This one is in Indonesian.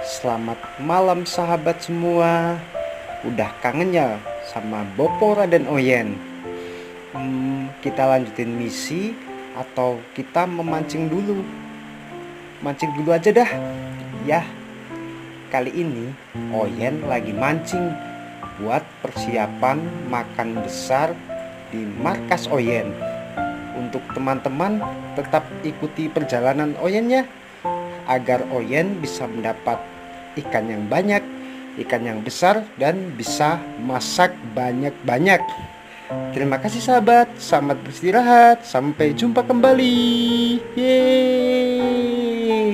Selamat malam sahabat semua. Udah kangen ya sama Bopo Raden Oyen? Kita lanjutin misi atau kita memancing dulu? Mancing dulu aja dah. Ya, kali ini Oyen lagi mancing buat persiapan makan besar di markas Oyen. Untuk teman-teman tetap ikuti perjalanan Oyen ya, agar Oyen bisa mendapat ikan yang banyak, ikan yang besar, dan bisa masak banyak-banyak. Terima kasih sahabat, selamat beristirahat, sampai jumpa kembali. Yeay.